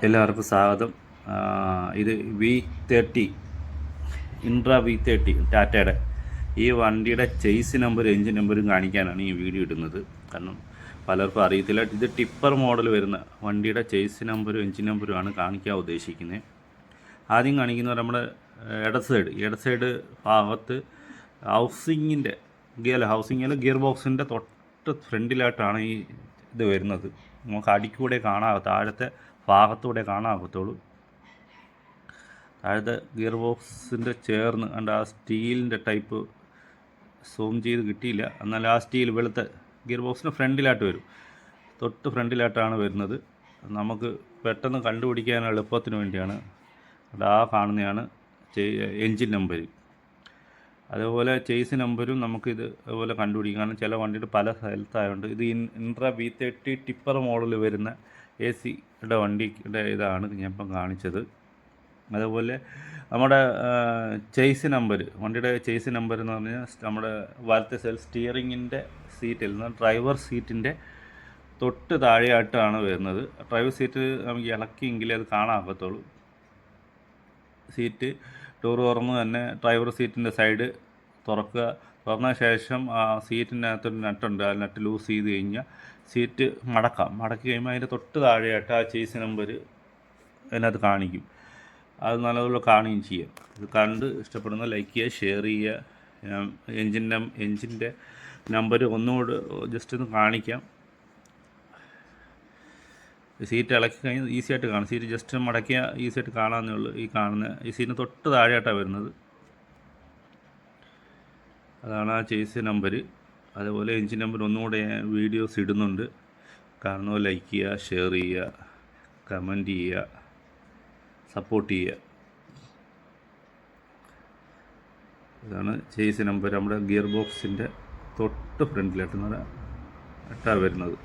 എല്ലാവർക്കും സ്വാഗതം. ഇത് V30 ഇൻട്രാ V30 ടാറ്റയുടെ ഈ വണ്ടിയുടെ ചേസ് നമ്പർ എൻജിൻ നമ്പറും കാണിക്കാനാണ് ഈ വീഡിയോ ഇടുന്നത്. കാരണം പലർക്കും അറിയത്തില്ല. ഇത് ടിപ്പർ മോഡൽ വരുന്ന വണ്ടിയുടെ ചേസ് നമ്പറും എൻജിൻ നമ്പറുമാണ് കാണിക്കാൻ ഉദ്ദേശിക്കുന്നത്. ആദ്യം കാണിക്കുന്നത് നമ്മുടെ ഇട സൈഡ് ഭാഗത്ത് ഹൗസിങ്ങിൻ്റെ ഗിയർ ബോക്സിൻ്റെ തൊട്ട് ഫ്രണ്ടിലായിട്ടാണ് ഈ ഇത് വരുന്നത്. നമുക്ക് അടിക്കൂടെ കാണാം, താഴത്തെ ഭാഗത്തൂടെ കാണാകത്തുള്ളൂ. താഴത്തെ ഗിയർ ബോക്സിൻ്റെ ചേർന്ന് കണ്ട് ആ സ്റ്റീലിൻ്റെ ടൈപ്പ് സൂം ചെയ്ത് കിട്ടിയില്ല. എന്നാൽ ആ സ്റ്റീൽ വെളുത്ത ഗിയർ ബോക്സിന് ഫ്രണ്ടിലായിട്ട് വരും, തൊട്ട് ഫ്രണ്ടിലായിട്ടാണ് വരുന്നത്. നമുക്ക് പെട്ടെന്ന് കണ്ടുപിടിക്കാൻ എളുപ്പത്തിന് വേണ്ടിയാണ് ആ കാണുന്നതാണ് എൻജിൻ നമ്പർ. അതേപോലെ ചേസ് നമ്പരും നമുക്കിത് അതുപോലെ കണ്ടുപിടിക്കാം. കാരണം ചില വണ്ടിയുടെ പല സ്ഥലത്തായതുകൊണ്ട് ഇത് ഇൻട്രാ V30 ടിപ്പർ മോഡൽ വരുന്ന AC-യുടെ വണ്ടിയുടെ ഇതാണ് ഞാൻ ഇപ്പം കാണിച്ചത്. അതുപോലെ നമ്മുടെ വണ്ടിയുടെ ചേസ് നമ്പർ എന്ന് പറഞ്ഞാൽ നമ്മുടെ വലത്തെ സൈഡ് സ്റ്റിയറിങ്ങിൻ്റെ സീറ്റിൽ നിന്ന് ഡ്രൈവർ സീറ്റിൻ്റെ തൊട്ട് താഴെയായിട്ടാണ് വരുന്നത്. ഡ്രൈവർ സീറ്റ് നമുക്ക് ഇളക്കിയെങ്കിലേ അത് കാണാകത്തുള്ളൂ. സീറ്റ് ഡോർ തുറന്ന് തന്നെ ഡ്രൈവർ സീറ്റിൻ്റെ സൈഡ് തുറന്ന ശേഷം ആ സീറ്റിനകത്തൊരു നട്ടുണ്ട്. ആ നട്ട് ലൂസ് ചെയ്ത് കഴിഞ്ഞാൽ സീറ്റ് മടക്കി കഴിയുമ്പോൾ അതിൻ്റെ തൊട്ട് താഴെയായിട്ട് ആ ചേസ് നമ്പർ അതിനകത്ത് കാണിക്കും. അത് നല്ലതുപോലെ കാണുകയും ചെയ്യാം. ഇത് കണ്ട് ഇഷ്ടപ്പെടുന്ന ലൈക്ക് ചെയ്യുക, ഷെയർ ചെയ്യുക. എൻജിൻ്റെ നമ്പർ ഒന്നുകൂടെ ജസ്റ്റ് ഒന്ന് കാണിക്കാം. സീറ്റ് ഇളക്കി കഴിഞ്ഞാൽ ഈസി ആയിട്ട് കാണും. സീറ്റ് ജസ്റ്റ് മടക്കിയാൽ ഈസി ആയിട്ട് കാണാമെന്നേ ഉള്ളൂ. ഈ സീറ്റിന് തൊട്ട് താഴെയായിട്ടാണ് വരുന്നത്. അതാണ് ആ ചേസ് നമ്പർ. അതുപോലെ എൻജിൻ നമ്പർ ഒന്നുകൂടെ വീഡിയോസ് ഇടുന്നുണ്ട്. കാണുന്നത് ലൈക്ക് ചെയ്യുക, ഷെയർ ചെയ്യുക, കമൻറ്റ് ചെയ്യുക, സപ്പോർട്ട് ചെയ്യുക. ഇതാണ് ചേസ് നമ്പർ. നമ്മുടെ ഗിയർ ബോക്സിൻ്റെ തൊട്ട് ഫ്രണ്ടിലായിട്ടാണ് വരുന്നത്.